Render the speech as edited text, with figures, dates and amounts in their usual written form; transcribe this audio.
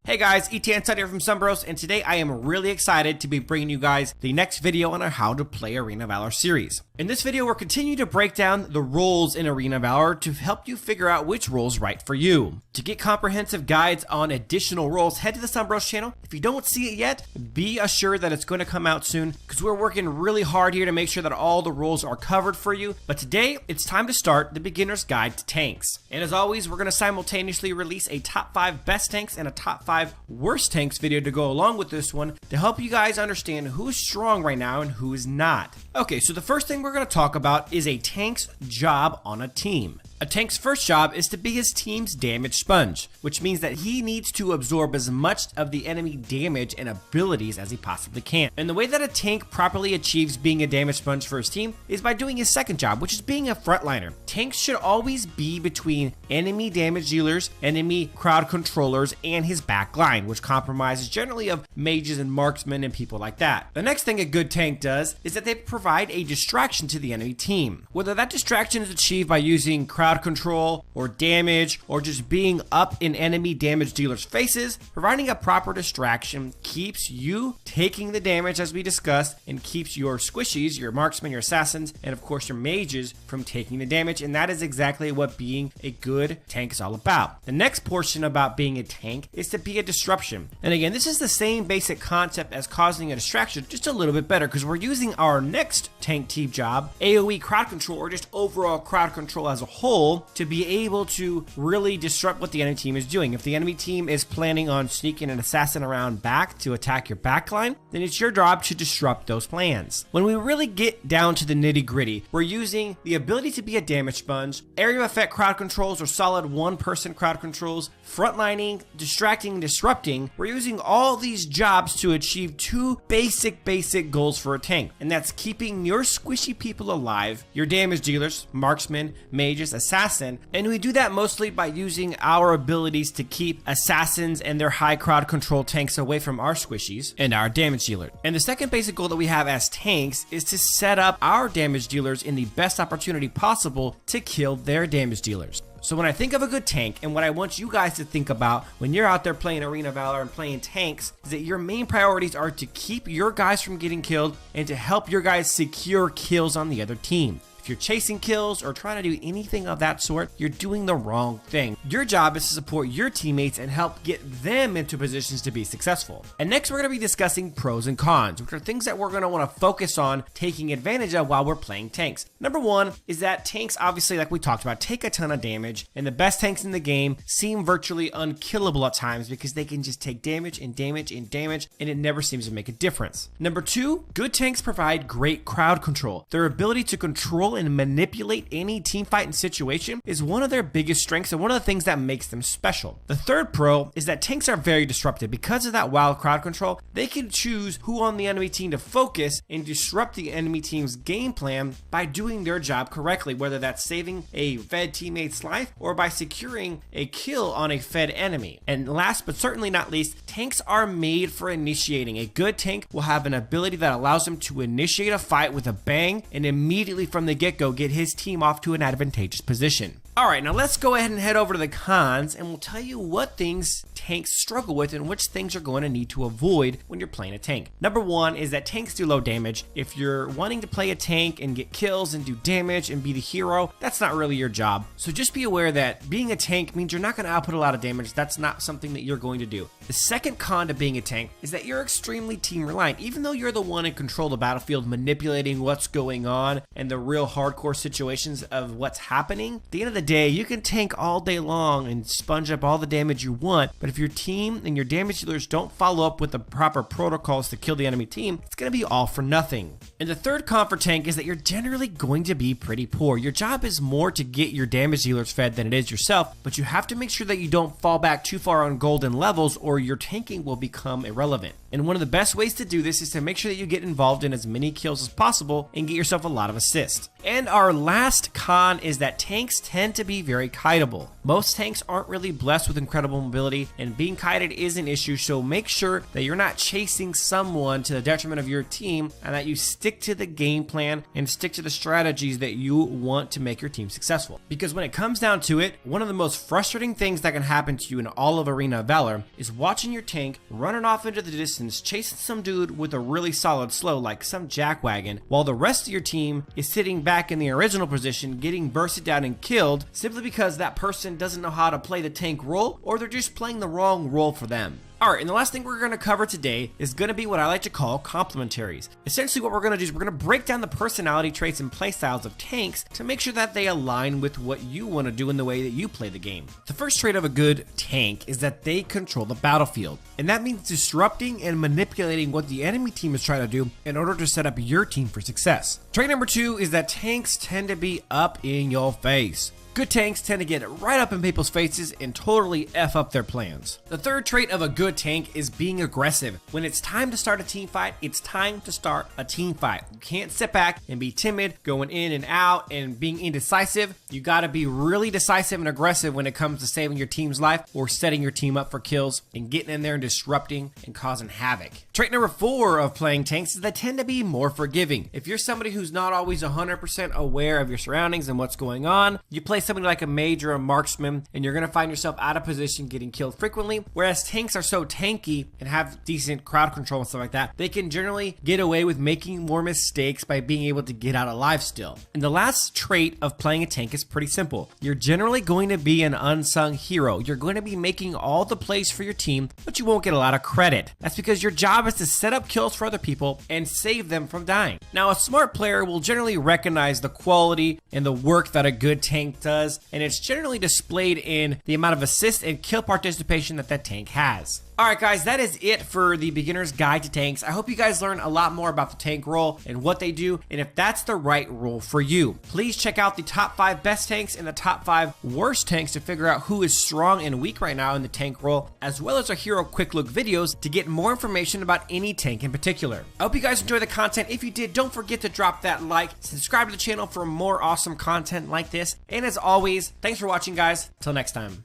Hey guys, ETN here from Sunbros, and today I am really excited to be bringing you guys the next video on our How to Play Arena of Valor series. In this video, we're continuing to break down the roles in Arena of Valor to help you figure out which role is right for you. To get comprehensive guides on additional roles, head to the Sunbros channel. If you don't see it yet, be assured that it's going to come out soon because we're working really hard here to make sure that all the roles are covered for you. But today, it's time to start the beginner's guide to tanks. And as always, we're going to simultaneously release a top 5 best tanks and a top 5 worst tanks video to go along with this one to help you guys understand who's strong right now and who is not. Okay, so the first thing we're going to talk about is a tank's job on a team. A tank's first job is to be his team's damage sponge, which means that he needs to absorb as much of the enemy damage and abilities as he possibly can. And the way that a tank properly achieves being a damage sponge for his team is by doing his second job, which is being a frontliner. Tanks should always be between enemy damage dealers, enemy crowd controllers, and his back line, which compromises generally of mages and marksmen and people like that. The next thing a good tank does is that they provide a distraction to the enemy team. Whether that distraction is achieved by using crowd control or damage or just being up in enemy damage dealers' faces, providing a proper distraction keeps you taking the damage as we discussed and keeps your squishies, your marksmen, your assassins, and of course your mages from taking the damage, and that is exactly what being a good tank is all about. The next portion about being a tank is to be a disruption. And again, this is the same basic concept as causing a distraction, just a little bit better because we're using our next tank team job, AoE crowd control or just overall crowd control as a whole, to be able to really disrupt what the enemy team is doing. If the enemy team is planning on sneaking an assassin around back to attack your backline, then it's your job to disrupt those plans. When we really get down to the nitty-gritty, we're using the ability to be a damage sponge, area of effect crowd controls or solid one-person crowd controls, frontlining, distracting, and disrupting. We're using all these jobs to achieve two basic goals for a tank, and that's keeping your squishy people alive, your damage dealers, marksmen, mages, assassin, and we do that mostly by using our abilities to keep assassins and their high crowd control tanks away from our squishies and our damage dealer. And the second basic goal that we have as tanks is to set up our damage dealers in the best opportunity possible to kill their damage dealers. So when I think of a good tank, and what I want you guys to think about when you're out there playing Arena of Valor and playing tanks, is that your main priorities are to keep your guys from getting killed and to help your guys secure kills on the other team. If you're chasing kills or trying to do anything of that sort, you're doing the wrong thing. Your job is to support your teammates and help get them into positions to be successful. And next we're going to be discussing pros and cons, which are things that we're going to want to focus on taking advantage of while we're playing tanks. Number one is that tanks, obviously like we talked about, take a ton of damage, and the best tanks in the game seem virtually unkillable at times because they can just take damage and damage and damage, and it never seems to make a difference. Number two, good tanks provide great crowd control. Their ability to control and manipulate any team fight and situation is one of their biggest strengths and one of the things that makes them special. The third pro is that tanks are very disruptive. Because of that wild crowd control, they can choose who on the enemy team to focus and disrupt the enemy team's game plan by doing their job correctly, whether that's saving a fed teammate's life or by securing a kill on a fed enemy. And last but certainly not least, tanks are made for initiating. A good tank will have an ability that allows them to initiate a fight with a bang and immediately from the get-go get his team off to an advantageous position. Alright, now let's go ahead and head over to the cons and we'll tell you what things tanks struggle with and which things you're going to need to avoid when you're playing a tank. Number one is that tanks do low damage. If you're wanting to play a tank and get kills and do damage and be the hero, that's not really your job. So just be aware that being a tank means you're not going to output a lot of damage. That's not something that you're going to do. The second con to being a tank is that you're extremely team reliant. Even though you're the one in control of the battlefield, manipulating what's going on and the real hardcore situations of what's happening, at the end of the day, you can tank all day long and sponge up all the damage you want, but if your team and your damage dealers don't follow up with the proper protocols to kill the enemy team, it's going to be all for nothing. And the third con for tank is that you're generally going to be pretty poor. Your job is more to get your damage dealers fed than it is yourself, but you have to make sure that you don't fall back too far on golden levels or your tanking will become irrelevant. And one of the best ways to do this is to make sure that you get involved in as many kills as possible and get yourself a lot of assists. And our last con is that tanks tend to be very kiteable. Most tanks aren't really blessed with incredible mobility, and being kited is an issue, so make sure that you're not chasing someone to the detriment of your team, and that you stick to the game plan and stick to the strategies that you want to make your team successful. Because when it comes down to it, one of the most frustrating things that can happen to you in all of Arena of Valor is watching your tank running off into the distance, chasing some dude with a really solid slow like some jackwagon, while the rest of your team is sitting back in the original position getting bursted down and killed simply because that person doesn't know how to play the tank role, or they're just playing the wrong role for them. Alright, and the last thing we're going to cover today is going to be what I like to call complementaries. Essentially what we're going to do is we're going to break down the personality traits and playstyles of tanks to make sure that they align with what you want to do in the way that you play the game. The first trait of a good tank is that they control the battlefield, and that means disrupting and manipulating what the enemy team is trying to do in order to set up your team for success. Trait number 2 is that tanks tend to be up in your face. Good tanks tend to get right up in people's faces and totally F up their plans. The third trait of a good tank is being aggressive. When it's time to start a team fight, it's time to start a team fight. You can't sit back and be timid, going in and out and being indecisive. You gotta be really decisive and aggressive when it comes to saving your team's life or setting your team up for kills and getting in there and disrupting and causing havoc. Trait number 4 of playing tanks is they tend to be more forgiving. If you're somebody who's not always 100% aware of your surroundings and what's going on, you play somebody like a mage or a marksman, and you're going to find yourself out of position getting killed frequently. Whereas tanks are so tanky and have decent crowd control and stuff like that, they can generally get away with making more mistakes by being able to get out alive still. And the last trait of playing a tank is pretty simple. You're generally going to be an unsung hero. You're going to be making all the plays for your team, but you won't get a lot of credit. That's because your job is to set up kills for other people and save them from dying. Now, a smart player will generally recognize the quality and the work that a good tank does, and it's generally displayed in the amount of assist and kill participation that tank has. Alright guys, that is it for the beginner's guide to tanks. I hope you guys learn a lot more about the tank role and what they do, and if that's the right role for you. Please check out the top 5 best tanks and the top 5 worst tanks to figure out who is strong and weak right now in the tank role, as well as our hero quick look videos to get more information about any tank in particular. I hope you guys enjoy the content. If you did, don't forget to drop that like, subscribe to the channel for more awesome content like this, and as always, thanks for watching guys. Till next time.